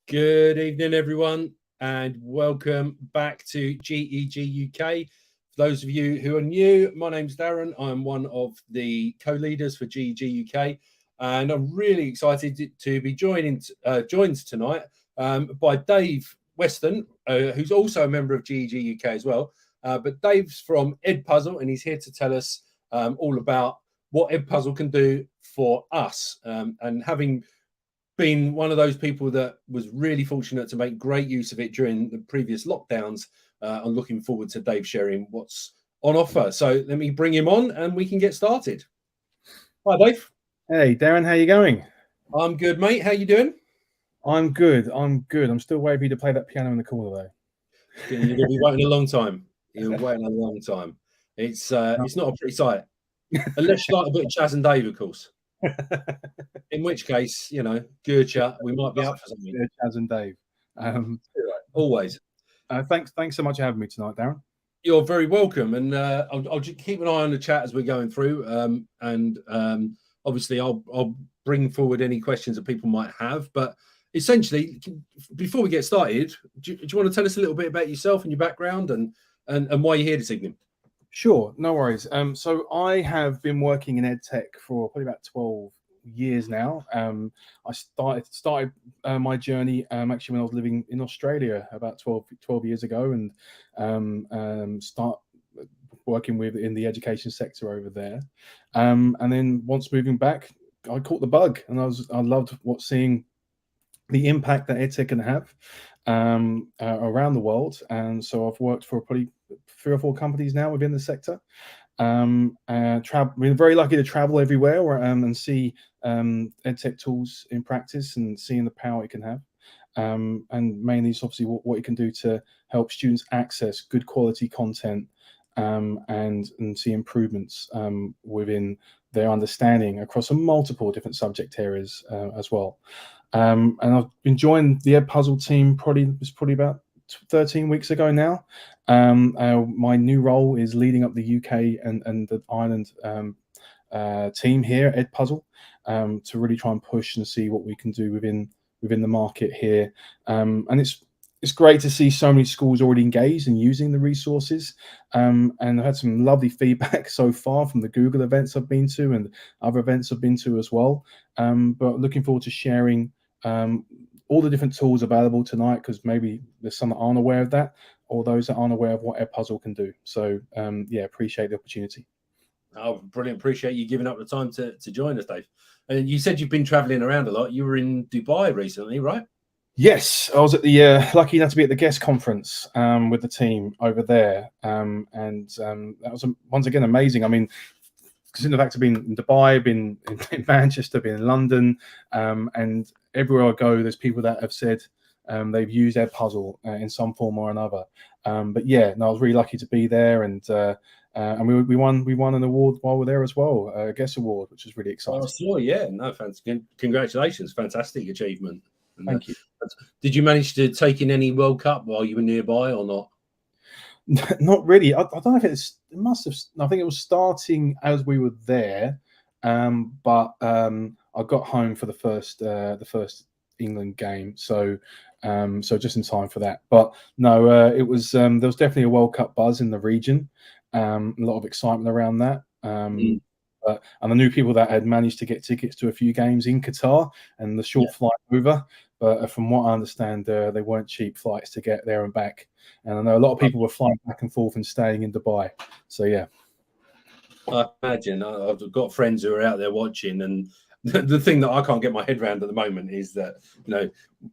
Good evening, everyone, and welcome back to GEG UK. For those of you who are new, my name's Darren. I'm one of the co-leaders for GEG UK, and I'm really excited to be joined tonight by Dave Weston, who's also a member of GEG UK as well. But Dave's from Edpuzzle, and he's here to tell us all about what Edpuzzle can do for us. And having been one of those people that was really fortunate to make great use of it during the previous lockdowns, I'm looking forward to Dave sharing what's on offer. So let me bring him on and we can get started. Hi, Dave. Hey, Darren, how you going? I'm good, mate. How you doing? I'm good. I'm still waiting for you to play that piano in the corner, though. You're going to be waiting a long time. You're waiting a long time. It's not a pretty sight. Unless you like a bit of Chaz and Dave, of course. In which case, good chat. We might be up for something. Chaz and Dave. Always. Thanks so much for having me tonight, Darren. You're very welcome, and I'll just keep an eye on the chat as we're going through, and obviously I'll bring forward any questions that people might have. But essentially, before we get started, do you want to tell us a little bit about yourself and your background and why you're here this evening? Sure, no worries. So I have been working in EdTech for probably about 12 years now. I started my journey actually when I was living in Australia about 12 years ago, and start working in the education sector over there. And then once moving back, I caught the bug, and I loved seeing the impact that EdTech can have around the world. And so I've worked for probably 3 or 4 companies now within the sector. We're very lucky to travel everywhere and see EdTech tools in practice and seeing the power it can have. And mainly it's obviously what it can do to help students access good quality content and see improvements within their understanding across multiple different subject areas as well. And I've been joined the Edpuzzle team probably about 13 weeks ago now. My new role is leading up the UK and the Ireland team here at Edpuzzle to really try and push and see what we can do within the market here. And it's great to see so many schools already engaged and using the resources. And I've had some lovely feedback so far from the Google events I've been to and other events I've been to as well. But looking forward to sharing all the different tools available tonight, because maybe there's some that aren't aware of that, or those that aren't aware of what Edpuzzle can do. So appreciate the opportunity. Oh, brilliant. Appreciate you giving up the time to join us, Dave. And you said you've been traveling around a lot. You were in Dubai recently, right? Yes, I was at the lucky enough to be at the guest conference with the team over there, and that was once again amazing. I mean, considering the fact I've been in Dubai, been in Manchester, been in London, and everywhere I go, there's people that have said they've used Edpuzzle in some form or another. But yeah, no, I was really lucky to be there, and we won an award while we're there as well, a guest award, which is really exciting. Oh, sure, yeah, no, congratulations, fantastic achievement. Thank you. Did you manage to take in any World Cup while you were nearby or not? Not really. I don't know if it must have. I think it was starting as we were there, but I got home for the first England game, so just in time for that. But no, it was there was definitely a World Cup buzz in the region, a lot of excitement around that. And I knew people that had managed to get tickets to a few games in Qatar and the short flight over. But from what I understand, they weren't cheap flights to get there and back. And I know a lot of people were flying back and forth and staying in Dubai. So, yeah. I imagine I've got friends who are out there watching, and the thing that I can't get my head around at the moment is that,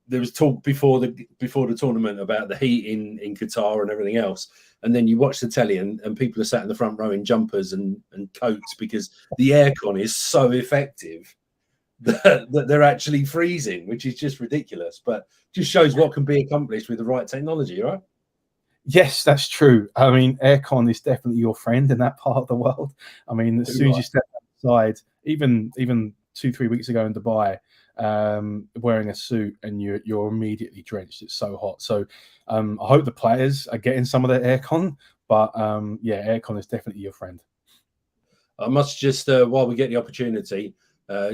there was talk before the tournament about the heat in Qatar and everything else. And then you watch the telly and people are sat in the front row in jumpers and coats because the aircon is so effective that they're actually freezing, which is just ridiculous, but just shows what can be accomplished with the right technology, right? Yes, that's true. I mean, aircon is definitely your friend in that part of the world. I mean, as soon as you step outside, even 2-3 weeks ago in Dubai, wearing a suit and you're immediately drenched. It's so hot. So I hope the players are getting some of their aircon, but aircon is definitely your friend. I must just, while we get the opportunity,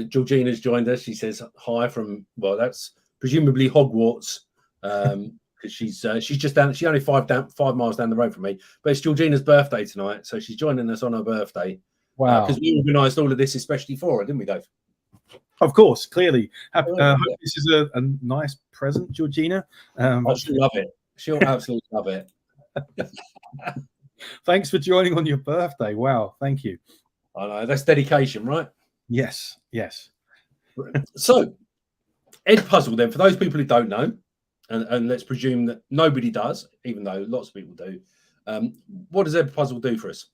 Georgina's joined us. She says hi from, well, that's presumably Hogwarts, because she's just down. She's only 5 miles down the road from me. But it's Georgina's birthday tonight, so she's joining us on her birthday. Wow! Because we organised all of this especially for her, didn't we, Dave? Of course, clearly. Hope Yeah. this is a nice present, Georgina. She'll love it. She'll absolutely love it. Thanks for joining on your birthday. Wow, thank you. I know, that's dedication, right? Yes. So, Edpuzzle, then, for those people who don't know, and let's presume that nobody does, even though lots of people do, what does Edpuzzle do for us?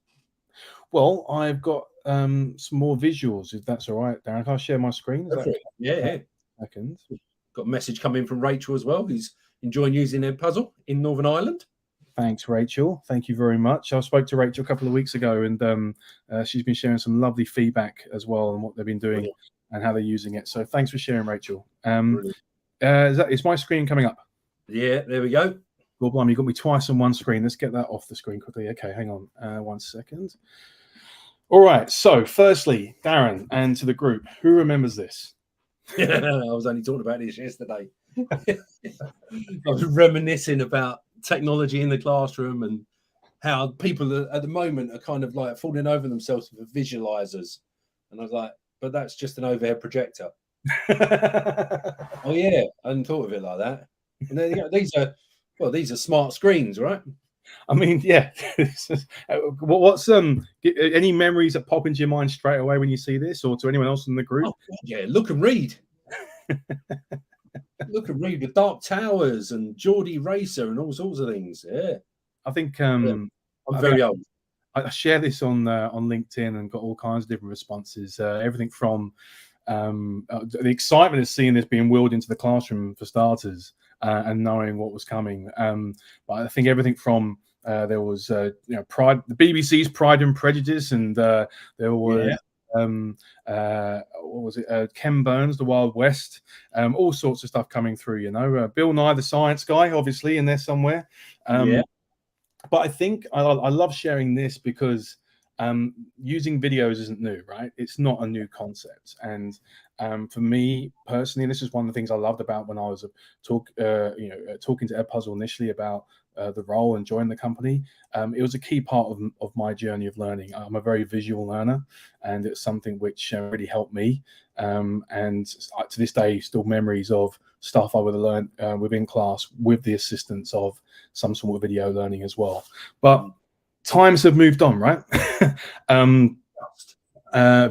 Well, I've got some more visuals, if that's all right, Darren. Can I share my screen? Yeah. Seconds. Got a message coming from Rachel as well, who's enjoying using Edpuzzle in Northern Ireland. Thanks, Rachel. Thank you very much. I spoke to Rachel a couple of weeks ago, and she's been sharing some lovely feedback as well on what they've been doing and how they're using it. So thanks for sharing, Rachel. Is my screen coming up? Yeah, there we go. God blimey, you got me twice on one screen. Let's get that off the screen quickly. Okay, hang on 1 second. All right. So firstly, Darren, and to the group, who remembers this? I was only talking about this yesterday. I was reminiscing about technology in the classroom and how people at the moment are kind of like falling over themselves with visualizers. And I was like, but that's just an overhead projector. Oh yeah, I hadn't thought of it like that. And then, these are smart screens, right? I mean, yeah. What's any memories that pop into your mind straight away when you see this, or to anyone else in the group? Oh, yeah, look and read. Look and read the Dark Towers and Geordie Racer and all sorts of things. Yeah, I think I'm very old. I share this on LinkedIn and got all kinds of different responses. Everything from the excitement of seeing this being wheeled into the classroom for starters, and knowing what was coming. But I think everything from there was Pride, the BBC's Pride and Prejudice, and there was what was it? Ken Burns, The Wild West, all sorts of stuff coming through. Bill Nye the Science Guy, obviously in there somewhere. But I think I love sharing this because using videos isn't new, right? It's not a new concept. And for me personally, and this is one of the things I loved about when I was talking to Edpuzzle initially about the role and joining the company. It was a key part of my journey of learning. I'm a very visual learner, and it's something which really helped me. And to this day, still memories of stuff I would have learned within class with the assistance of some sort of video learning as well. But times have moved on, right?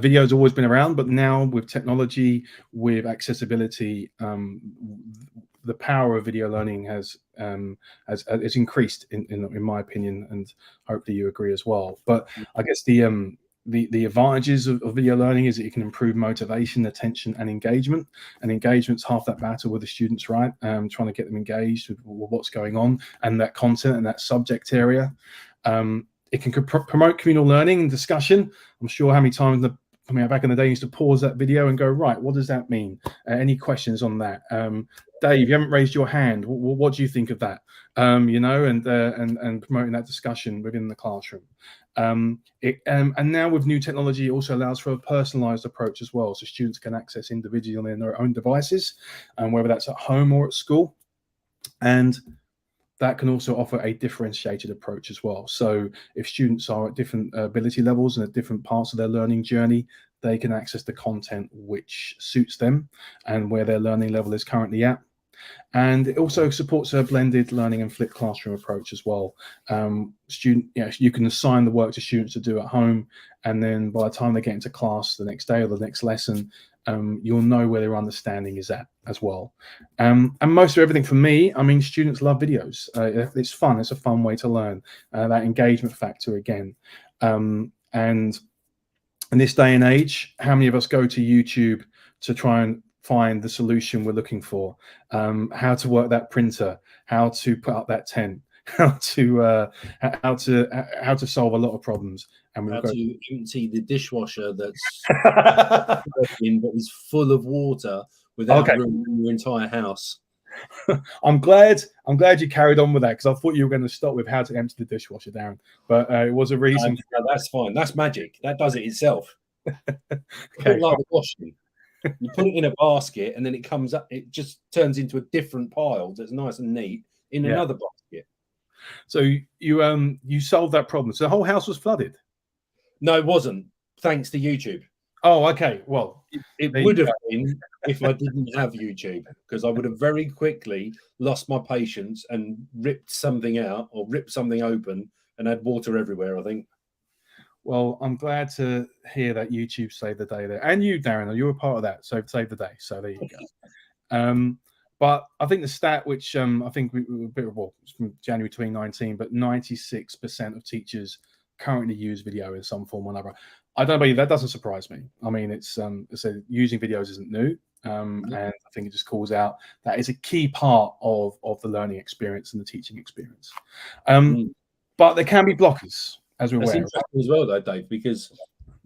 Video's always been around, but now with technology, with accessibility, the power of video learning has increased in my opinion, and hopefully you agree as well. But I guess the advantages of video learning is that you can improve motivation, attention, and engagement. And engagement's half that battle with the students, right? Trying to get them engaged with what's going on and that content and that subject area. It can promote communal learning and discussion. I'm sure how many times back in the day, I used to pause that video and go, right, what does that mean? Any questions on that? Dave, you haven't raised your hand. What do you think of that? And promoting that discussion within the classroom. And now with new technology, it also allows for a personalized approach as well. So students can access individually on their own devices, whether that's at home or at school. And that can also offer a differentiated approach as well. So if students are at different ability levels and at different parts of their learning journey, they can access the content which suits them and where their learning level is currently at. And it also supports a blended learning and flipped classroom approach as well. You can assign the work to students to do at home, and then by the time they get into class the next day or the next lesson, you'll know where their understanding is at as well. And most of everything for me, I mean, students love videos. It's fun. It's a fun way to learn. That engagement factor again. And in this day and age, how many of us go to YouTube to try and find the solution we're looking for? How to work that printer, how to put up that tent, how to solve a lot of problems. And how to empty the dishwasher that's that is full of water without ruining your entire house. I'm glad you carried on with that, because I thought you were going to stop with how to empty the dishwasher, Darren. But it was a reason. No, that's fine. That's magic. That does it itself. Okay. Like the washing. You put it in a basket, and then it comes up. It just turns into a different pile that's nice and neat in Yeah. another basket. So you solved that problem. So the whole house was flooded. No, it wasn't. Thanks to YouTube. Oh, okay. Well, It would have been if I didn't have YouTube, because I would have very quickly lost my patience and ripped something out or ripped something open and had water everywhere, I think. Well, I'm glad to hear that YouTube saved the day there. And you, Darren, you were part of that. So saved the day. So there you go. But I think the stat, which I think we were a bit well, it's from January 2019, but 96% of teachers currently use video in some form or another. I don't believe that doesn't surprise me. I mean, it's so using videos isn't new. And I think it just calls out that is a key part of the learning experience and the teaching experience. But there can be blockers, as we're That's aware. interesting as well, though, Dave, because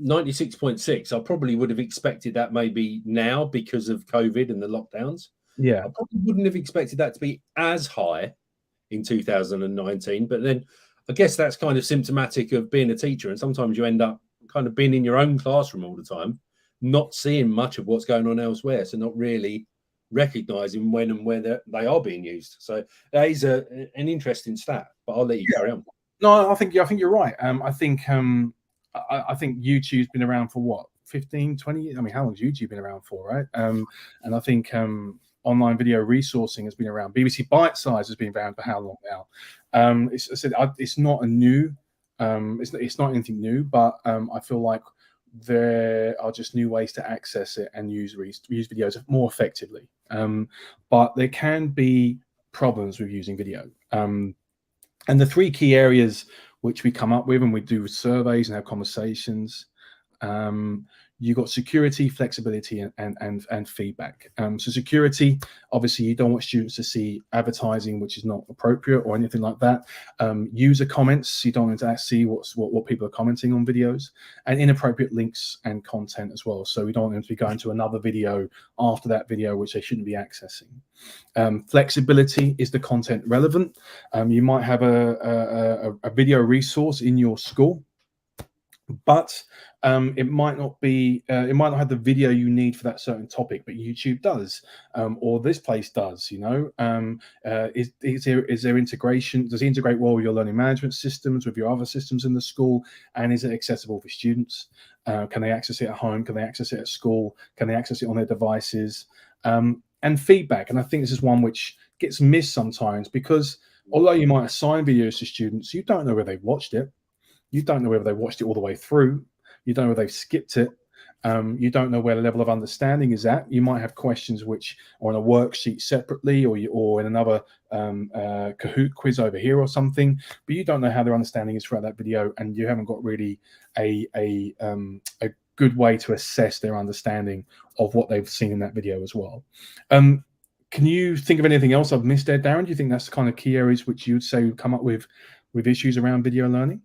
96.6, I probably would have expected that maybe now because of COVID and the lockdowns. Yeah. I probably wouldn't have expected that to be as high in 2019. But then I guess that's kind of symptomatic of being a teacher. And sometimes you end up kind of being in your own classroom all the time, not seeing much of what's going on elsewhere. So not really recognizing when and where they are being used. So that is an interesting stat, but I'll let you carry on. No, I think you're right. I think YouTube's been around for what, 15, 20 years? I mean, how long's YouTube been around for, right? And I think online video resourcing has been around. BBC Bite Size has been around for how long now? It's not a new, it's not anything new, but I feel like there are just new ways to access it and use videos more effectively. But there can be problems with using video. And the three key areas which we come up with, and we do surveys and have conversations, you've got security, flexibility, and feedback. So security, obviously, you don't want students to see advertising which is not appropriate or anything like that. User comments, you don't want to see what people are commenting on videos, and inappropriate links and content as well. So we don't want them to be going to another video after that video which they shouldn't be accessing. Flexibility, is the content relevant? You might have a video resource in your school, but it might not be it might not have the video you need for that certain topic, but YouTube does, or this place does. Is there integration? Does it integrate well with your learning management systems, with your other systems in the school, and is it accessible for students? Can they access it at home? Can they access it at school? Can they access it on their devices? And feedback, and I think this is one which gets missed sometimes, because although you might assign videos to students, you don't know whether they've watched it. You don't know whether they watched it all the way through. You don't know whether they've skipped it. You don't know where the level of understanding is at. You might have questions which are on a worksheet separately, or in another Kahoot quiz over here or something, but you don't know how their understanding is throughout that video, and you haven't got really a good way to assess their understanding of what they've seen in that video as well. Can you think of anything else I've missed there, Darren? Do you think that's the kind of key areas which you would say would come up with issues around video learning?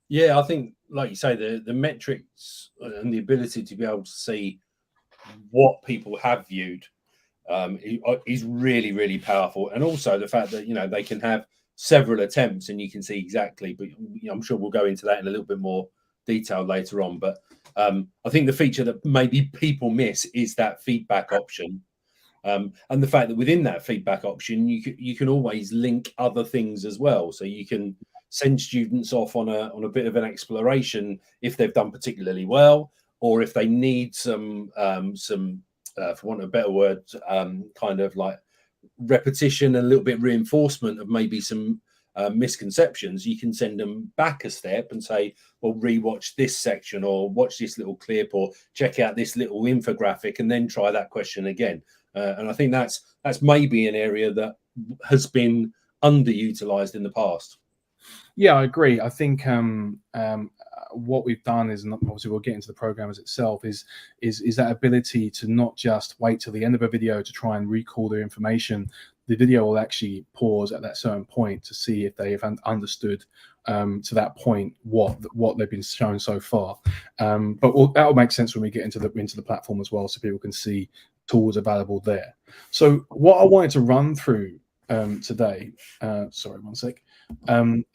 Yeah, I think, like you say, the metrics and the ability to be able to see what people have viewed is really, really powerful. And also the fact that, they can have several attempts and you can see exactly, but I'm sure we'll go into that in a little bit more detail later on. But I think the feature that maybe people miss is that feedback option. And the fact that within that feedback option, you can always link other things as well. So you can send students off on a bit of an exploration if they've done particularly well, or if they need some for want of a better word, kind of like repetition and a little bit reinforcement of maybe some misconceptions. You can send them back a step and say, well, rewatch this section, or watch this little clip, or check out this little infographic, and then try that question again. And I think that's maybe an area that has been underutilized in the past. Yeah, I agree. I think what we've done is, and obviously we'll get into the programs itself, is that ability to not just wait till the end of a video to try and recall the information. The video will actually pause at that certain point to see if they have understood to that point what they've been shown so far. But that will make sense when we get into the platform as well, so people can see tools available there. So what I wanted to run through today, sorry, one sec.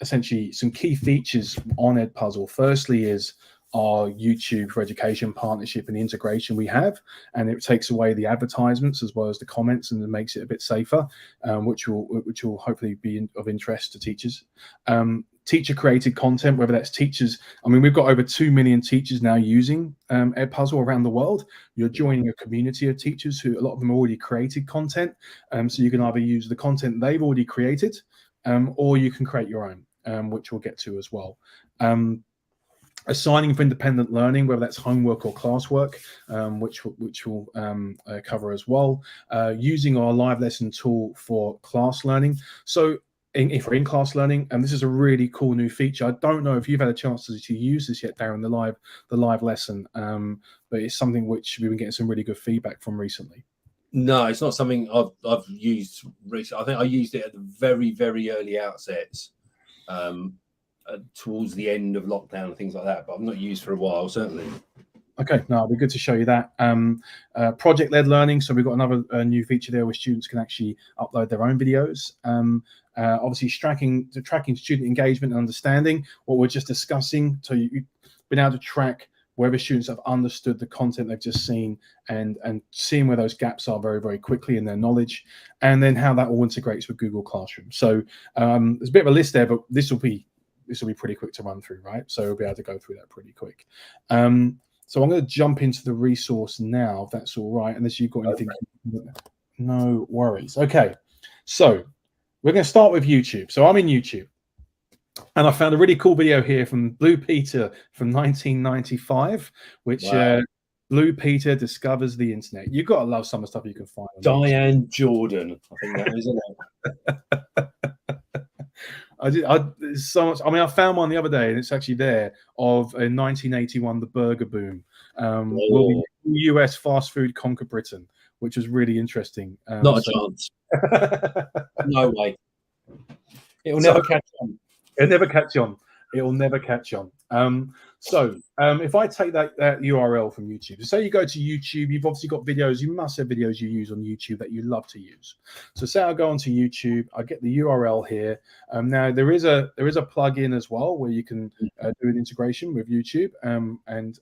Essentially, some key features on Edpuzzle. Firstly is our YouTube for Education partnership and the integration we have, and it takes away the advertisements as well as the comments, and it makes it a bit safer, which will hopefully be of interest to teachers. Teacher created content, whether that's teachers. I mean, we've got over 2 million teachers now using Edpuzzle around the world. You're joining a community of teachers who, a lot of them already created content. So you can either use the content they've already created, or you can create your own, which we'll get to as well. Assigning for independent learning, whether that's homework or classwork, which we'll cover as well. Using our live lesson tool for class learning. So if we're in class learning, and this is a really cool new feature. I don't know if you've had a chance to use this yet, Darren, the live lesson, but it's something which we've been getting some really good feedback from recently. No, it's not something I've used recently. I think I used it at the very, very early outset, towards the end of lockdown and things like that, but I've not used for a while, certainly. Okay, no, it'll be good to show you that. Project-led learning. So we've got another new feature there where students can actually upload their own videos. Obviously, tracking student engagement and understanding, what we're just discussing. So you've been able to track whether students have understood the content they've just seen, and seeing where those gaps are very, very quickly in their knowledge, and then how that all integrates with Google Classroom. So there's a bit of a list there, but this will be pretty quick to run through, right? So we'll be able to go through that pretty quick. So I'm going to jump into the resource now, if that's all right, unless you've got anything. Okay. No worries. Okay, so we're going to start with YouTube. So I'm in YouTube, and I found a really cool video here from Blue Peter from 1995, which Blue Peter discovers the internet. You've got to love some of the stuff you can find on Diane Jordan, I think that is, isn't it? There's so much. I mean, I found one the other day, and it's actually there, of in 1981, the burger boom. Will the US fast food conquer Britain? Which was really interesting. Not a chance. No way. It will never catch on. It'll never catch on. It will never catch on. If I take that URL from YouTube, say you go to YouTube, you've obviously got videos. You must have videos you use on YouTube that you love to use. So say I go onto YouTube, I get the URL here. Now there is a plugin as well where you can do an integration with YouTube, and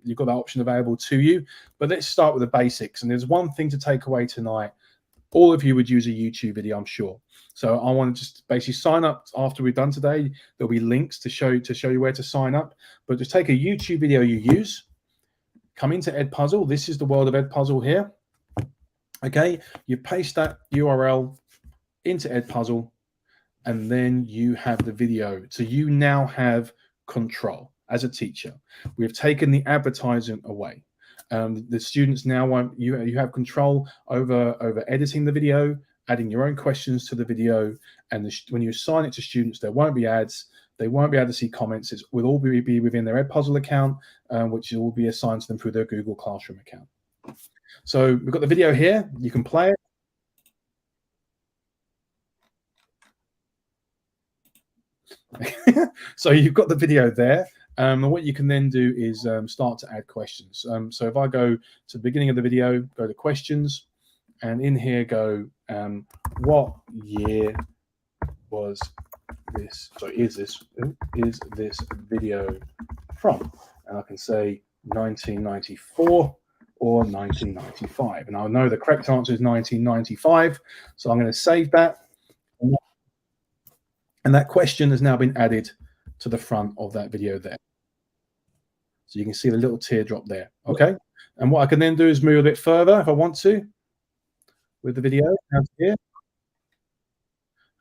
you've got that option available to you. But let's start with the basics. And there's one thing to take away tonight. All of you would use a YouTube video, I'm sure. So I want to just basically sign up after we're done today. There'll be links to show you where to sign up. But just take a YouTube video you use, come into Edpuzzle. This is the world of Edpuzzle here. Okay, you paste that URL into Edpuzzle, and then you have the video. So you now have control as a teacher. We've taken the advertisement away. The students now won't. You have control over editing the video, adding your own questions to the video, and when you assign it to students, there won't be ads. They won't be able to see comments. It will all be within their Edpuzzle account, which will be assigned to them through their Google Classroom account. So we've got the video here. You can play it. So you've got the video there. And what you can then do is start to add questions. So if I go to the beginning of the video, go to questions, and in here go, what year was this? So is this video from? And I can say 1994 or 1995. And I know the correct answer is 1995. So I'm going to save that. And that question has now been added to the front of that video there. So you can see the little teardrop there, okay? And what I can then do is move a bit further if I want to with the video down here.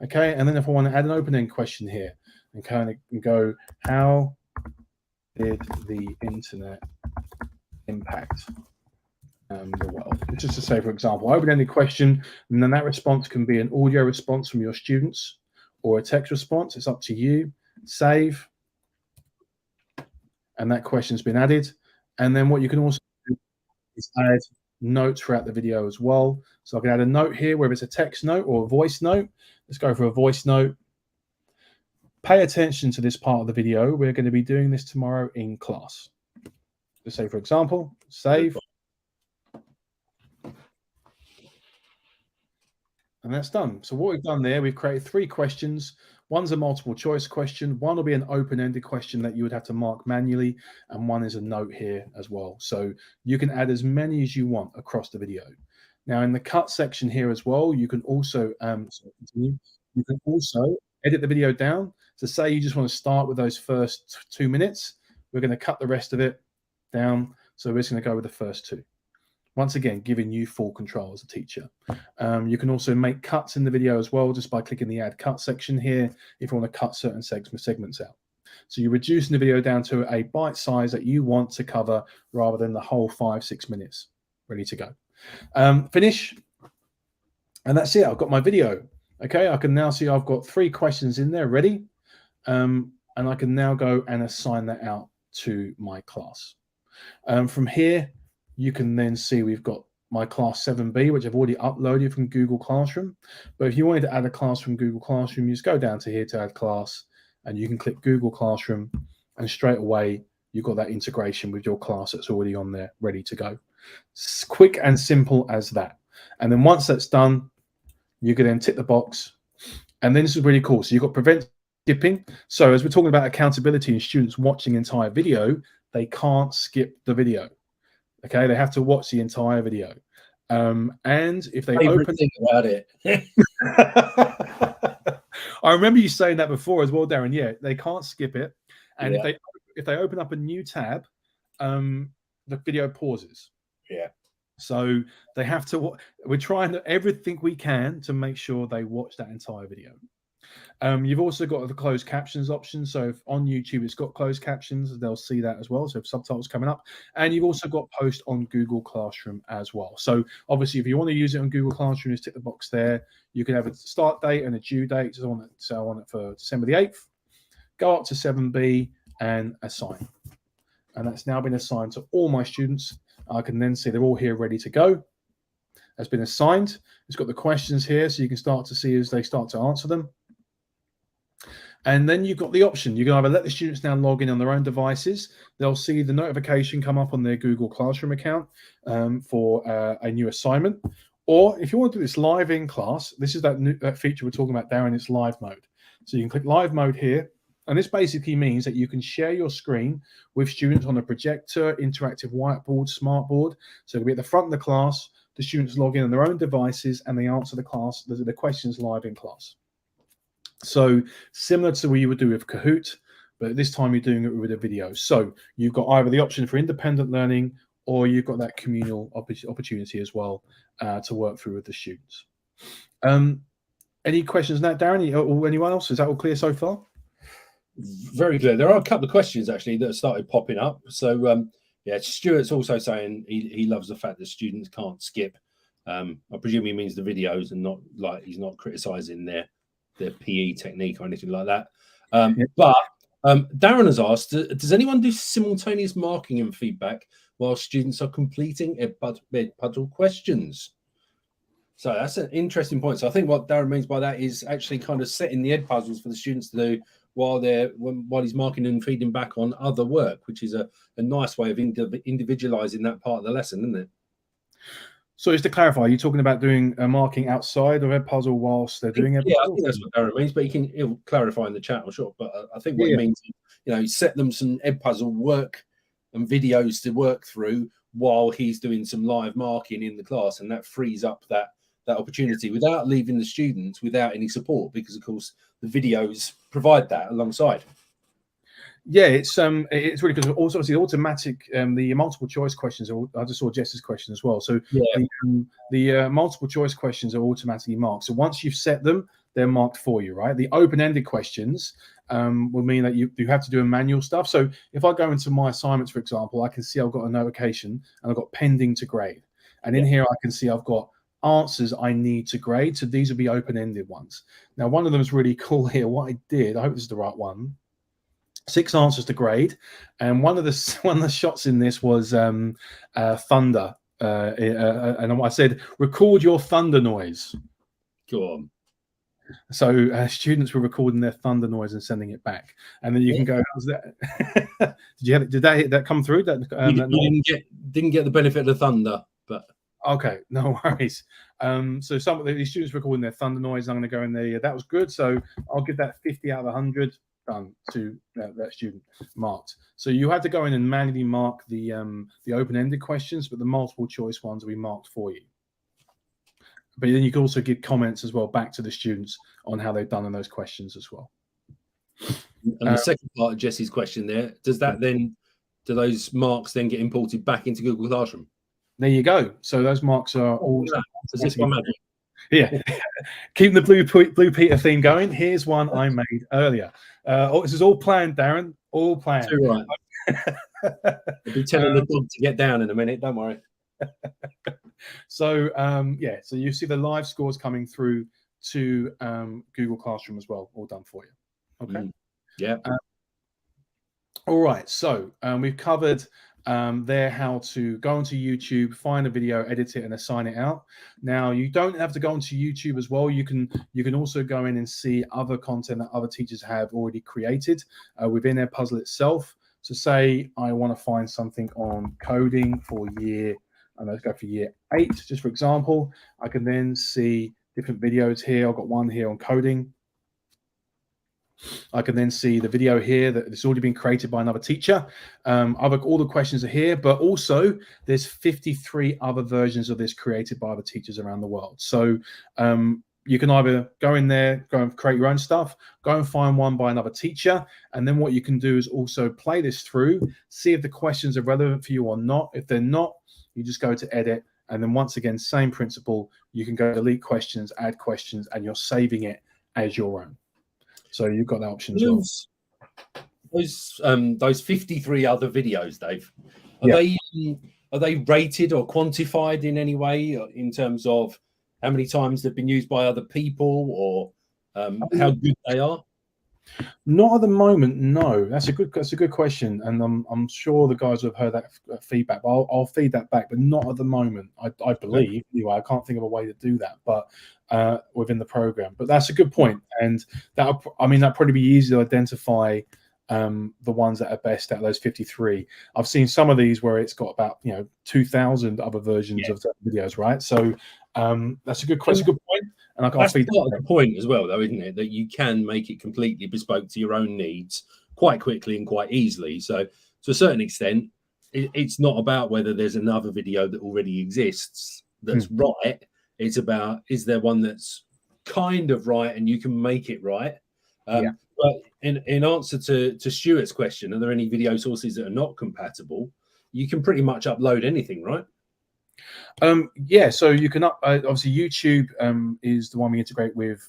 Okay, and then if I want to add an open-end question here and kind of go, how did the internet impact the world? Just to say, for example, open-ended question, and then that response can be an audio response from your students or a text response. It's up to you. Save, and that question's been added. And then what you can also do is add notes throughout the video as well. So I can add a note here, whether it's a text note or a voice note. Let's go for a voice note. Pay attention to this part of the video. We're going to be doing this tomorrow in class. Just say, for example, save. And that's done. So what we've done there, we've created 3 questions. One's a multiple choice question. One will be an open-ended question that you would have to mark manually. And one is a note here as well. So you can add as many as you want across the video. Now in the cut section here as well, you can also, you can also edit the video down. So say you just want to start with those first 2 minutes. We're going to cut the rest of it down. So we're just going to go with the first 2. Once again, giving you full control as a teacher. You can also make cuts in the video as well, just by clicking the add cut section here if you want to cut certain segments out. So you're reducing the video down to a bite size that you want to cover rather than the whole 5-6 minutes. Ready to go. Finish. And that's it. I've got my video. Okay, I can now see I've got 3 questions in there ready. And I can now go and assign that out to my class. From here, you can then see we've got my class 7B, which I've already uploaded from Google Classroom. But if you wanted to add a class from Google Classroom, you just go down to here to add class, and you can click Google Classroom, and straight away you've got that integration with your class that's already on there, ready to go. It's quick and simple as that. And then once that's done, you can then tick the box. And then this is really cool. So you've got prevent skipping. So as we're talking about accountability and students watching entire video, they can't skip the video. Okay, they have to watch the entire video. And if they open thing about it. I remember you saying that before as well, Darren. Yeah, they can't skip it. And Yeah. if they open up a new tab, the video pauses. Yeah. So they have to. We're trying everything we can to make sure they watch that entire video. You've also got the closed captions option. So if on YouTube it's got closed captions, they'll see that as well. So if subtitles coming up, and you've also got post on Google Classroom as well. So obviously, if you want to use it on Google Classroom, just tick the box there. You can have a start date and a due date. So I want it for December the 8th. Go up to 7B and assign. And that's now been assigned to all my students. I can then see they're all here ready to go. That's been assigned. It's got the questions here, so you can start to see as they start to answer them. And then you've got the option. You can either let the students now log in on their own devices. They'll see the notification come up on their Google Classroom account for a new assignment. Or if you want to do this live in class, this is that feature we're talking about, Darren. It's live mode. So you can click live mode here. And this basically means that you can share your screen with students on a projector, interactive whiteboard, smartboard. So it'll be at the front of the class. The students log in on their own devices and they answer the questions live in class. So similar to what you would do with Kahoot, but this time you're doing it with a video. So you've got either the option for independent learning or you've got that communal opportunity as well to work through with the students. Any questions on that, Darren, or anyone else? Is that all clear so far? Very clear. There are a couple of questions actually that started popping up. So yeah, Stuart's also saying he loves the fact that students can't skip. I presume he means the videos and not like he's not criticizing their PE technique or anything like that. But Darren has asked, does anyone do simultaneous marking and feedback while students are completing Edpuzzle questions? So that's an interesting point. So I think what Darren means by that is actually kind of setting the Edpuzzles for the students to do while he's marking and feeding back on other work, which is a nice way of individualizing that part of the lesson, isn't it? So just to clarify, are you talking about doing marking outside of Edpuzzle whilst they're doing Edpuzzle? Yeah, I think that's what Darren means, but he'll clarify in the chat, I'm sure. But I think what he means is, set them some Edpuzzle work and videos to work through while he's doing some live marking in the class, and that frees up that opportunity without leaving the students without any support, because of course the videos provide that alongside. Yeah, it's really good. Also, obviously, automatic the multiple choice questions. I just saw Jess's question as well. So yeah, the multiple choice questions are automatically marked. So once you've set them, they're marked for you, right? The open-ended questions will mean that you have to do a manual stuff. So if I go into my assignments, for example, I can see I've got a notification and I've got pending to grade, and in here I can see I've got answers I need to grade. So these will be open-ended ones. Now, one of them is really cool here. What I did, I hope this is the right one. 6 answers to grade, and one of the shots in this was thunder, and I said, record your thunder noise. Go on. So students were recording their thunder noise and sending it back, and then you can go, how's that? Did that come through? You didn't get the benefit of the thunder, but Okay, no worries. So some of these students recording their thunder noise. I'm going to go in there. Yeah, that was good. So I'll give that 50 out of 100 done to that student marked. So you had to go in and manually mark the open-ended questions, but the multiple choice ones will be marked for you. But then you can also give comments as well back to the students on how they've done in those questions as well. And the second part of Jesse's question there, do those marks then get imported back into Google Classroom? There you go. So those marks are all. Is this one magic? Yeah. Keeping the Blue Peter theme going. Here's one I made earlier. This is all planned, Darren. All planned. Too right. I'll be telling the dog to get down in a minute. Don't worry. So yeah, so you see the live scores coming through to Google Classroom as well, all done for you. Okay. Yeah. All right. So we've covered there how to go onto YouTube, find a video, edit it, and assign it out. Now you don't have to go onto YouTube as well. You can also go in and see other content that other teachers have already created within Edpuzzle itself. So say I want to find something on coding for year. And let's go for year 8, just for example. I can then see different videos here. I've got one here on coding. I can then see the video here that it's already been created by another teacher. All the questions are here, but also there's 53 other versions of this created by other teachers around the world. So you can either go in there, go and create your own stuff, go and find one by another teacher. And then what you can do is also play this through, see if the questions are relevant for you or not. If they're not, you just go to edit, and then once again, same principle. You can go delete questions, add questions, and you're saving it as your own. So you've got that option as well. Those 53 other videos, Dave, are they rated or quantified in any way in terms of how many times they've been used by other people, or how good they are? Not at the moment, no. That's a good question, and I'm sure the guys have heard that feedback. But I'll feed that back, but not at the moment. I believe anyway. I can't think of a way to do that, but within the program. But that's a good point, and that'd probably be easy to identify the ones that are best out of those 53. I've seen some of these where it's got about 2,000 other versions of the videos, right? So that's a good question, good point. And that's part of the point as well, though, isn't it? That you can make it completely bespoke to your own needs quite quickly and quite easily. So to a certain extent, it's not about whether there's another video that already exists that's right. It's about, is there one that's kind of right and you can make it right? But in answer to Stuart's question, are there any video sources that are not compatible? You can pretty much upload anything, right? Yeah, so you can obviously YouTube is the one we integrate with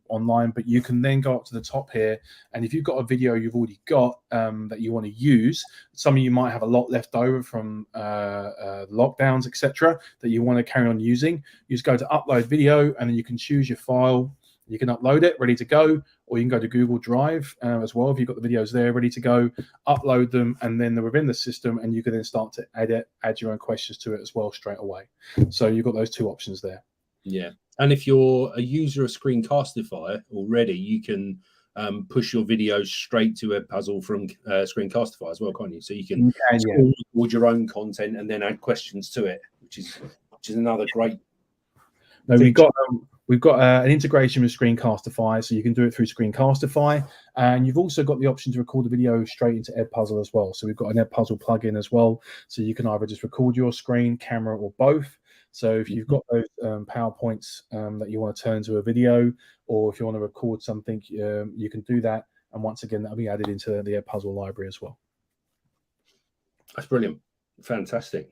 online, but you can then go up to the top here, and if you've got a video you've already got that you want to use, some of you might have a lot left over from lockdowns, etc., that you want to carry on using. You just go to upload video, and then you can choose your file. You can upload it ready to go, or you can go to Google Drive as well if you've got the videos there ready to go, upload them, and then they're within the system, and you can then start to add your own questions to it as well straight away. So you've got those two options there. Yeah, and if you're a user of Screencastify already, you can push your videos straight to Edpuzzle from Screencastify as well, can't you? So you can record your own content and then add questions to it, which is another great. No, we've got an integration with Screencastify, so you can do it through Screencastify, and you've also got the option to record the video straight into Edpuzzle as well. So we've got an Edpuzzle plugin as well, so you can either just record your screen, camera, or both. So if you've got those PowerPoints that you want to turn to a video, or if you want to record something, you can do that. And once again, that'll be added into the Edpuzzle library as well. That's brilliant. Fantastic.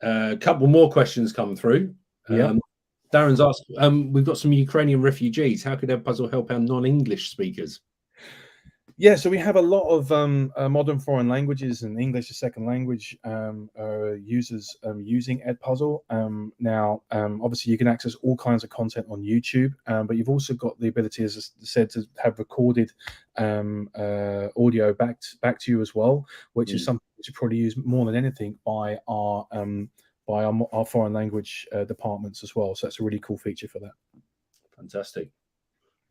A couple more questions come through. Yeah. Darren's asked, we've got some Ukrainian refugees. How could Edpuzzle help our non-English speakers? Yeah, so we have a lot of modern foreign languages and English as second language users using Edpuzzle. Now, obviously, you can access all kinds of content on YouTube, but you've also got the ability, as I said, to have recorded audio back to you as well, which is something which you probably use more than anything by our foreign language departments as well. So that's a really cool feature for that. Fantastic.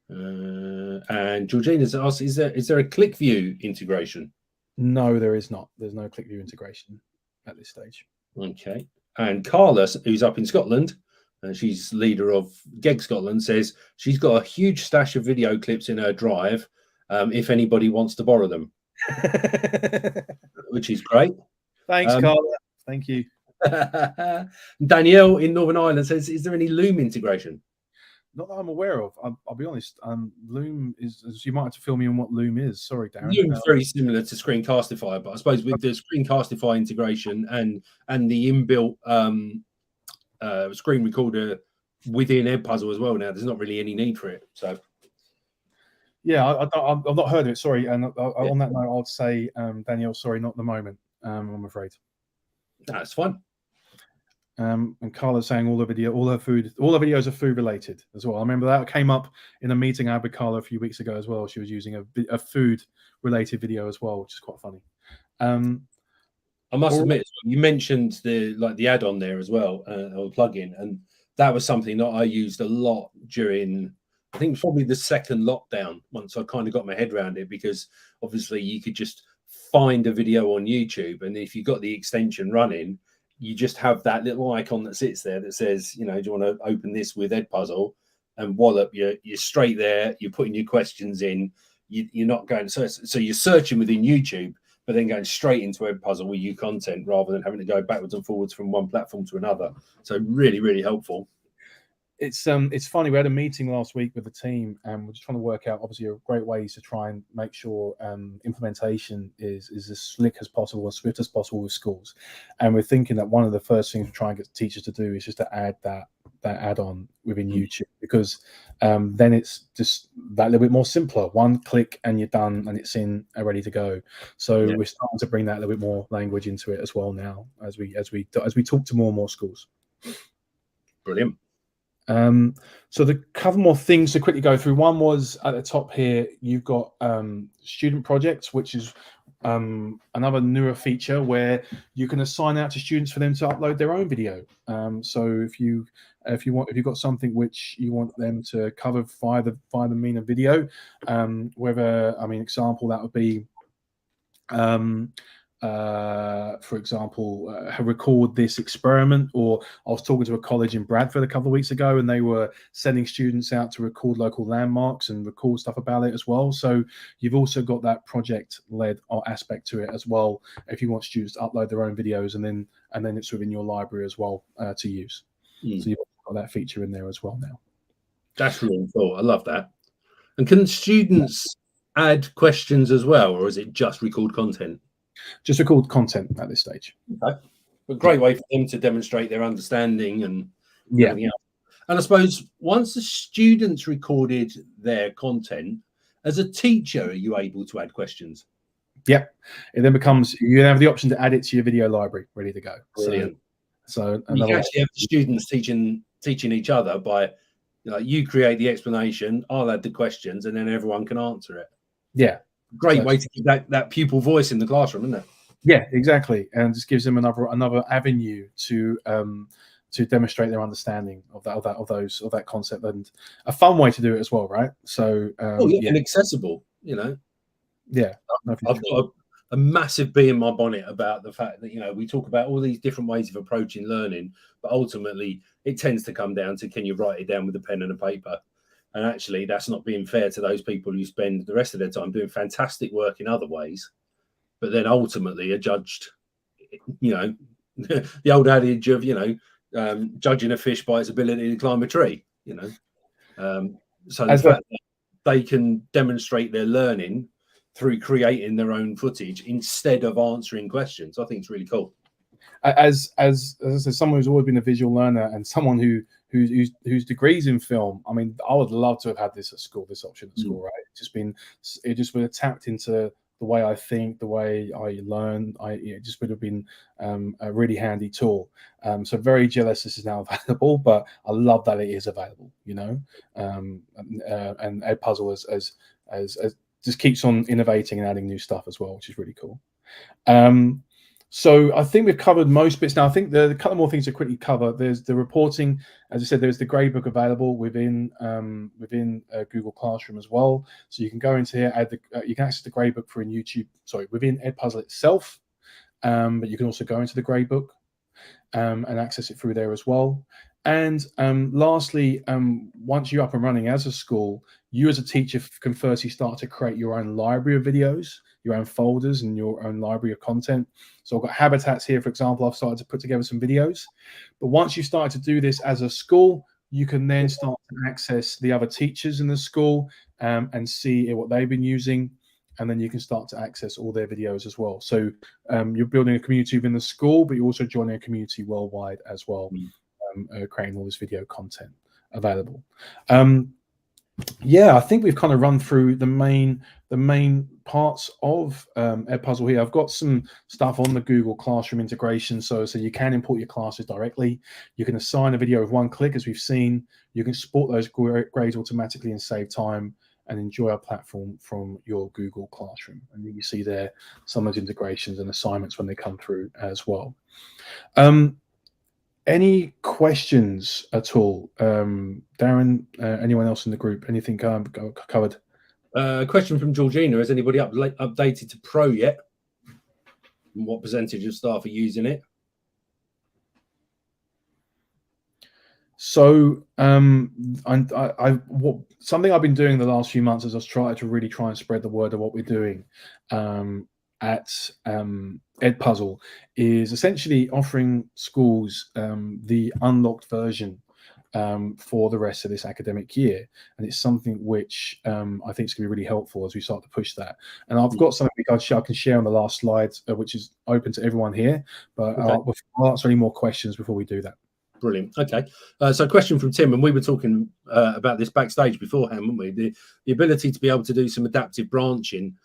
And Georgina's asked, is there a click view integration? No, there is not. There's no click view integration at this stage. Okay. And Carla, who's up in Scotland, and she's leader of GEG Scotland, says she's got a huge stash of video clips in her drive if anybody wants to borrow them, which is great. Thanks, Carla. Thank you. Danielle in Northern Ireland says, is there any Loom integration? Not that I'm aware of. I'll be honest. Loom is, you might have to fill me in what Loom is. Sorry, Darren. Loom is very similar to Screencastify, but I suppose with the Screencastify integration and the inbuilt screen recorder within Edpuzzle as well, now there's not really any need for it. So yeah, I've not heard of it. Sorry, and on that note, I'll say, Danielle, sorry, not at the moment. I'm afraid. That's fine. And Carla's saying all her videos are food related as well. I remember that came up in a meeting I had with Carla a few weeks ago as well. She was using a food related video as well, which is quite funny. I must admit, you mentioned the add-on there as well, or the plugin, and that was something that I used a lot during, I think, probably the second lockdown. Once I kind of got my head around it, because obviously you could just find a video on YouTube, and if you got the extension running, you just have that little icon that sits there that says, do you want to open this with Edpuzzle, and wallop, you're straight there. You're putting your questions in. You're not going so you're searching within YouTube, but then going straight into Edpuzzle with your content rather than having to go backwards and forwards from one platform to another. So really, really helpful. It's funny. We had a meeting last week with the team, and we're just trying to work out, obviously, a great ways to try and make sure implementation is as slick as possible, as swift as possible with schools. And we're thinking that one of the first things we try and get teachers to do is just to add that add-on within YouTube, because then it's just that little bit more simpler. One click and you're done, and it's in and ready to go. So we're starting to bring that a little bit more language into it as well now, as we talk to more and more schools. Brilliant. So the couple more things to quickly go through. One was at the top here, you've got student projects, which is another newer feature where you can assign out to students for them to upload their own video. So if you've got something which you want them to cover via the mean of video, example that would be for example, record this experiment. Or I was talking to a college in Bradford a couple of weeks ago, and they were sending students out to record local landmarks and record stuff about it as well. So you've also got that project-led aspect to it as well, if you want students to upload their own videos, and then it's within your library as well to use. So you've got that feature in there as well now. That's really cool. I love that. And can students add questions as well, or is it just record content? Just record content at this stage. Okay. A great way for them to demonstrate their understanding and everything else. And I suppose once the students recorded their content, as a teacher, are you able to add questions? Yep. It then becomes, you have the option to add it to your video library, ready to go. Brilliant. So you can actually have the students teaching each other by, you create the explanation, I'll add the questions, and then everyone can answer it. Yeah. Great way to keep that pupil voice in the classroom, isn't it? Yeah, exactly, and just gives them another avenue to demonstrate their understandang of that concept, and a fun way to do it as well, right? So and accessible, Yeah, I've got a massive bee in my bonnet about the fact that we talk about all these different ways of approaching learning, but ultimately it tends to come down to, can you write it down with a pen and a paper? And actually, that's not being fair to those people who spend the rest of their time doing fantastic work in other ways, but then ultimately are judged, the old adage of, judging a fish by its ability to climb a tree, So the fact that they can demonstrate their learning through creating their own footage instead of answering questions, I think it's really cool. As I said, someone who's always been a visual learner and someone whose degrees in film, I mean, I would love to have had this at school, this option at school, right? It just would have tapped into the way I think, the way I learn. It just would have been a really handy tool. So very jealous this is now available, but I love that it is available, and Edpuzzle as just keeps on innovating and adding new stuff as well, which is really cool. So I think we've covered most bits now. I think the couple more things to quickly cover. There's the reporting, as I said. There's the gradebook available within Google Classroom as well. So you can go into here, you can access the gradebook within Edpuzzle itself, but you can also go into the gradebook. and access it through there as well. And lastly, once you're up and running as a school, you as a teacher can firstly start to create your own library of videos, your own folders, and your own library of content. So I've got habitats here, for example. I've started to put together some videos. But once you start to do this as a school, you can then start to access the other teachers in the school and see what they've been using. And then you can start to access all their videos as well. So you're building a community within the school, but you're also joining a community worldwide as well, creating all this video content available. Yeah, I think we've kind of run through the main parts of Edpuzzle here. I've got some stuff on the Google Classroom integration, so you can import your classes directly. You can assign a video with one click, as we've seen. You can export those grades automatically and save time and enjoy our platform from your Google Classroom. And you see there some of those integrations and assignments when they come through as well. Any questions at all? Darren, anyone else in the group? Anything covered? Question from Georgina. Has anybody updated to Pro yet? And what percentage of staff are using it? So something I've been doing the last few months is I've tried to really try and spread the word of what we're doing at Edpuzzle, is essentially offering schools the unlocked version for the rest of this academic year. And it's something which I think is going to be really helpful as we start to push that. And I've got something I can share on the last slide, which is open to everyone here, but I'll answer any more questions before we do that. Brilliant. Okay. So question from Tim, and we were talking about this backstage beforehand, weren't we? The ability to be able to do some adaptive branching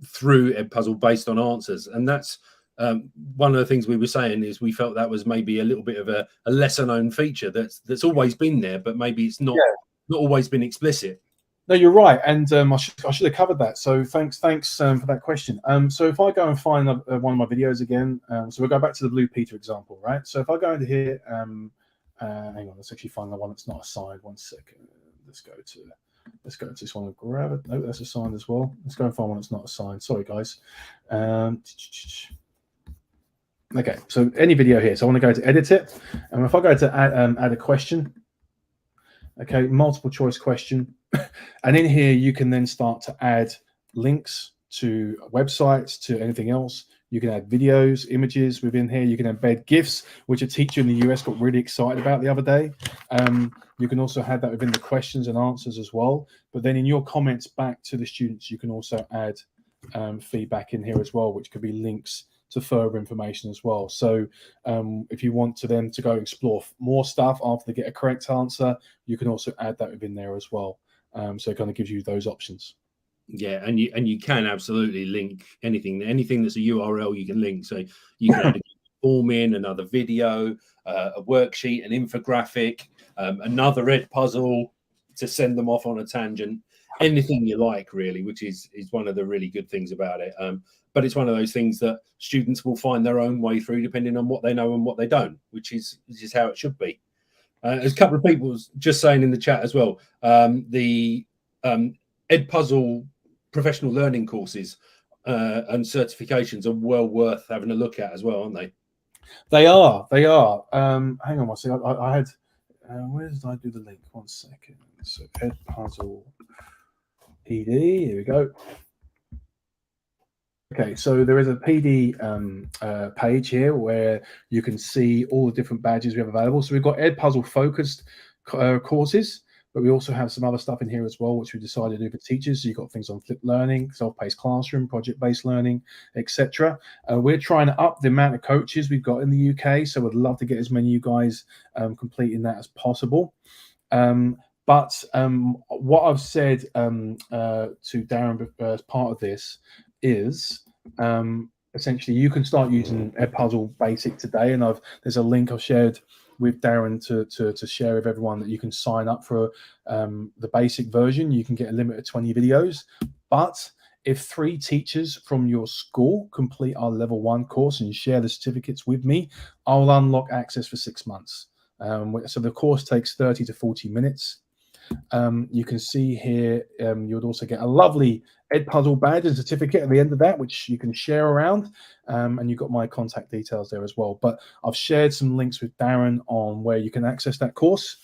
through Edpuzzle based on answers. And that's one of the things we were saying is we felt that was maybe a little bit of a lesser known feature that's always been there, but maybe it's not always been explicit. No, you're right, and I should have covered that. So thanks for that question. So if I go and find one of my videos again, so we'll go back to the Blue Peter example, right? So if I go into here, hang on, let's actually find the one that's not assigned. 1 second. Let's go to this one and grab it. No, that's assigned as well. Let's go and find one that's not assigned. Sorry, guys. Okay, so any video here. So I want to go to edit it, and if I go to add a question, okay, multiple choice question. And in here, you can then start to add links to websites, to anything else. You can add videos, images within here. You can embed GIFs, which a teacher in the US got really excited about the other day. You can also have that within the questions and answers as well. But then in your comments back to the students, you can also add feedback in here as well, which could be links to further information as well. So if you want them to go explore more stuff after they get a correct answer, you can also add that within there as well. So it kind of gives you those options. Yeah, and you can absolutely link anything that's a URL you can link. So you can add a form in, another video, a worksheet, an infographic, another Edpuzzle to send them off on a tangent, anything you like really, which is one of the really good things about it. But it's one of those things that students will find their own way through depending on what they know and what they don't, which is how it should be. There's a couple of people just saying in the chat as well, the Edpuzzle professional learning courses and certifications are well worth having a look at as well, aren't they? They are. Hang on one second. I had, where did I do the link? 1 second. So Edpuzzle PD, here we go. Okay, so there is a PD page here where you can see all the different badges we have available. So we've got Edpuzzle focused courses, but we also have some other stuff in here as well, which we decided to do for teachers. So you've got things on flipped learning, self-paced classroom, project-based learning, etc. We're trying to up the amount of coaches we've got in the UK, so we'd love to get as many of you guys completing that as possible. But what I've said to Darren as part of this is essentially you can start using Edpuzzle Basic today, and there's a link I've shared with Darren to share with everyone that you can sign up for the basic version. You can get a limit of 20 videos, but if 3 teachers from your school complete our level 1 course and share the certificates with me, I'll unlock access for 6 months. So the course takes 30 to 40 minutes. You can see here you would also get a lovely Edpuzzle badge and certificate at the end of that, which you can share around. And you've got my contact details there as well. But I've shared some links with Darren on where you can access that course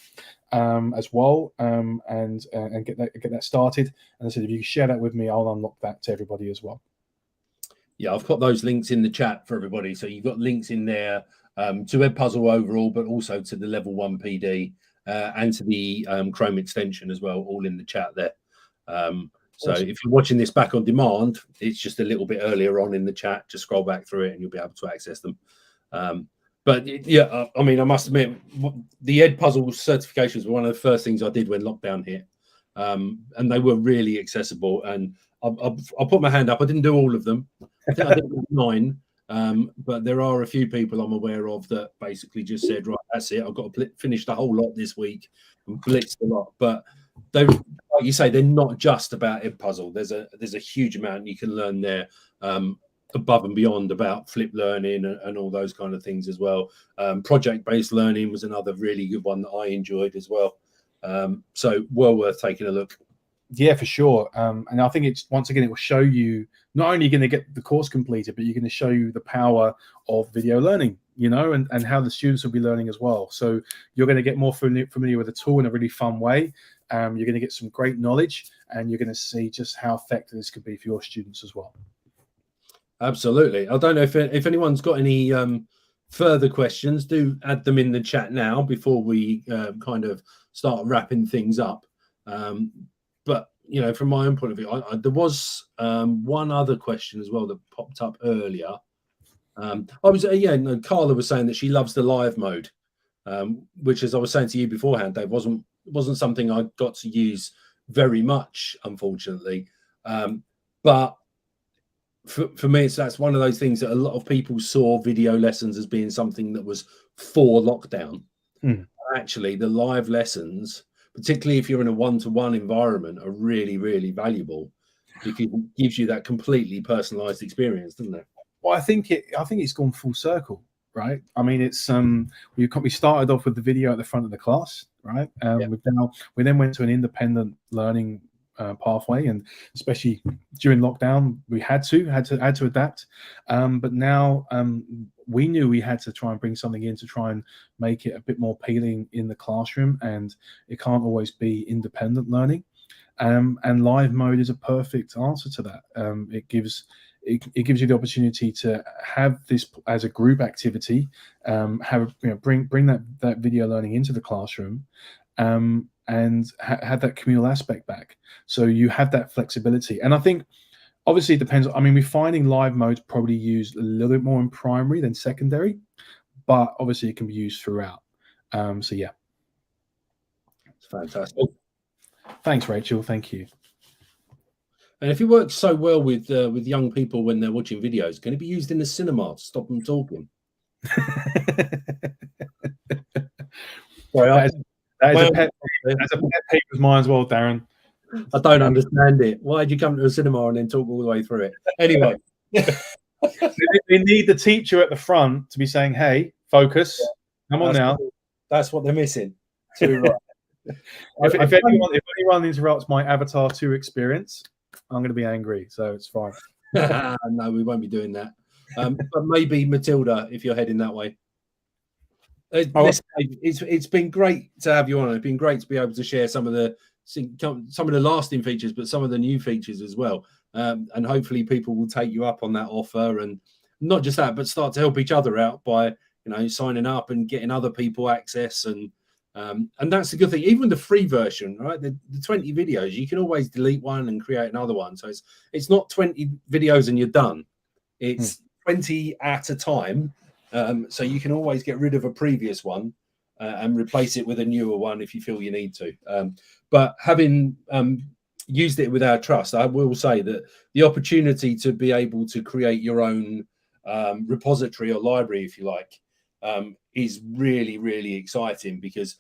as well, and get that started. And I said, if you share that with me, I'll unlock that to everybody as well. Yeah, I've put those links in the chat for everybody. So you've got links in there to Edpuzzle overall, but also to the level 1 PD and to the Chrome extension as well, all in the chat there. So Awesome. if you're watching this back on demand, it's just a little bit earlier on in the chat. Just scroll back through it and you'll be able to access them. But yeah, I mean, I must admit, the Edpuzzle certifications were one of the first things I did when lockdown hit. And they were really accessible. And I'll put my hand up. I didn't do all of them. I think I did 9. But there are a few people I'm aware of that basically just said, right, that's it. I've got to finish the whole lot this week and blitzed a lot. But they, like you say, they're not just about Edpuzzle. There's a huge amount you can learn there, above and beyond about flip learning and all those kind of things as well. Project-based learning was another really good one that I enjoyed as well. So well worth taking a look. Yeah, for sure. And I think it's, once again, it will show you not only going to get the course completed, but you're going to show you the power of video learning, you know, and how the students will be learning as well. So you're going to get more familiar with the tool in a really fun way. You're going to get some great knowledge, and you're going to see just how effective this could be for your students as well. Absolutely. I don't know if anyone's got any further questions. Do add them in the chat now before we kind of start wrapping things up. But you know, from my own point of view, there was one other question as well that popped up earlier. Carla was saying that she loves the live mode, which, as I was saying to you beforehand, Dave, wasn't something I got to use very much, unfortunately. But for me, that's one of those things that a lot of people saw video lessons as being something that was for lockdown. Actually, the live lessons, particularly if you're in a one-to-one environment, are really, really valuable because it gives you that completely personalized experience, doesn't it? Well, I think it's gone full circle, right? I mean, it's we started off with the video at the front of the class, right? We then went to an independent learning pathway, and especially during lockdown, we had to adapt. But now we knew we had to try and bring something in to try and make it a bit more appealing in the classroom, and it can't always be independent learning. And live mode is a perfect answer to that. It gives you the opportunity to have this as a group activity, bring that video learning into the classroom, and have that communal aspect back. So you have that flexibility. And I think obviously it depends. I mean, we're finding live modes probably used a little bit more in primary than secondary, but obviously it can be used throughout. So yeah. It's fantastic. Thanks, Rachel. Thank you. And if it works so well with young people when they're watching videos, can it be used in the cinema to stop them talking? Sorry, that is a pet peeve of mine as well, Darren. I don't understand it. Why did you come to a cinema and then talk all the way through it? Anyway. They need the teacher at the front to be saying, hey, focus. Come on now. That's what they're missing. Too right. If anyone interrupts my Avatar 2 experience, I'm going to be angry, so it's fine. No, we won't be doing that. But maybe Matilda, if you're heading that way. It's been great to have you on. It's been great to be able to share some of the lasting features, but some of the new features as well. And hopefully people will take you up on that offer, and not just that, but start to help each other out by signing up and getting other people access. And that's a good thing. Even the free version, right? The 20 videos, you can always delete one and create another one. So it's not 20 videos and you're done. It's 20 at a time. So you can always get rid of a previous one and replace it with a newer one if you feel you need to. But having used it with our trust, I will say that the opportunity to be able to create your own repository or library, if you like, is really, really exciting because,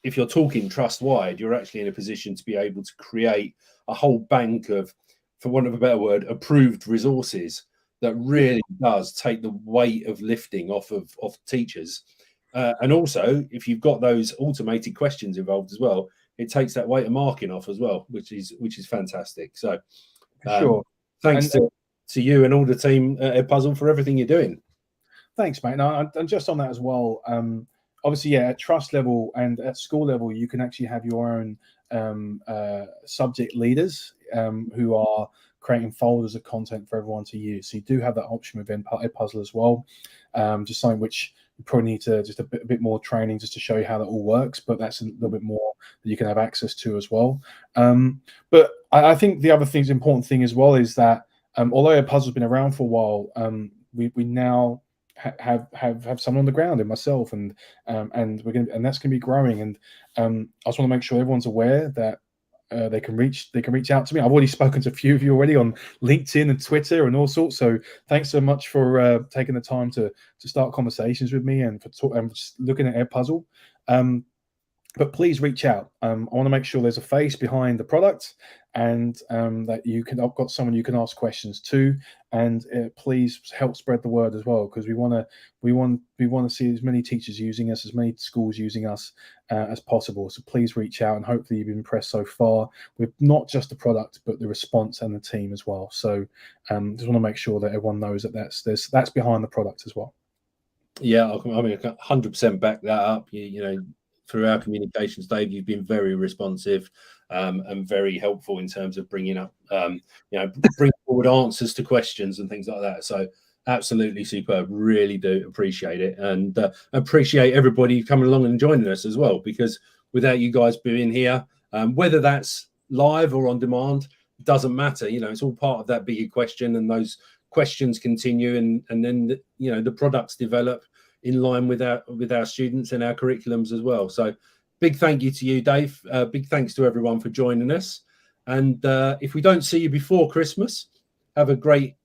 if you're talking trust-wide, you're actually in a position to be able to create a whole bank of, for want of a better word, approved resources that really does take the weight of lifting off of teachers. And also, if you've got those automated questions involved as well, it takes that weight of marking off as well, which is fantastic. So Sure. Thanks to you and all the team at Edpuzzle for everything you're doing. Thanks, mate. And just on that as well, obviously, yeah, at trust level and at school level, you can actually have your own subject leaders who are creating folders of content for everyone to use. So you do have that option within Edpuzzle as well. Just something which you probably need to just a bit more training just to show you how that all works, but that's a little bit more that you can have access to as well. But I think the other important thing as well is that although Edpuzzle's been around for a while, we now have someone on the ground in myself, and that's going to be growing. And I just want to make sure everyone's aware that they can reach out to me. I've already spoken to a few of you already on LinkedIn and Twitter and all sorts. So thanks so much for taking the time to start conversations with me and for just looking at Edpuzzle. But please reach out. I want to make sure there's a face behind the product, and that I've got someone you can ask questions to, and please help spread the word as well, because we want to see as many teachers using us, as many schools using us as possible. So please reach out, and hopefully you've been impressed so far with not just the product but the response and the team as well. So just want to make sure that everyone knows that that's behind the product as well. Yeah, I mean, 100% back that up. You know, through our communications, Dave, you've been very responsive and very helpful in terms of bringing up, bring forward answers to questions and things like that. So absolutely superb. Really do appreciate it, and appreciate everybody coming along and joining us as well, because without you guys being here, whether that's live or on demand, doesn't matter. You know, it's all part of that bigger question, and those questions continue, and then the products develop in line with our students and our curriculums as well. So big thank you to you, Dave. Big thanks to everyone for joining us. And if we don't see you before Christmas, have a great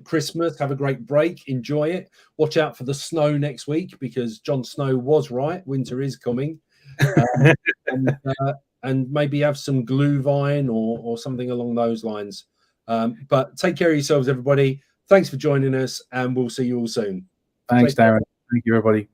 Christmas, have a great break, enjoy it. Watch out for the snow next week, because Jon Snow was right, winter is coming. And maybe have some glühwein or something along those lines. But take care of yourselves, everybody. Thanks for joining us, and we'll see you all soon. Thanks, Darren. Thank you, everybody.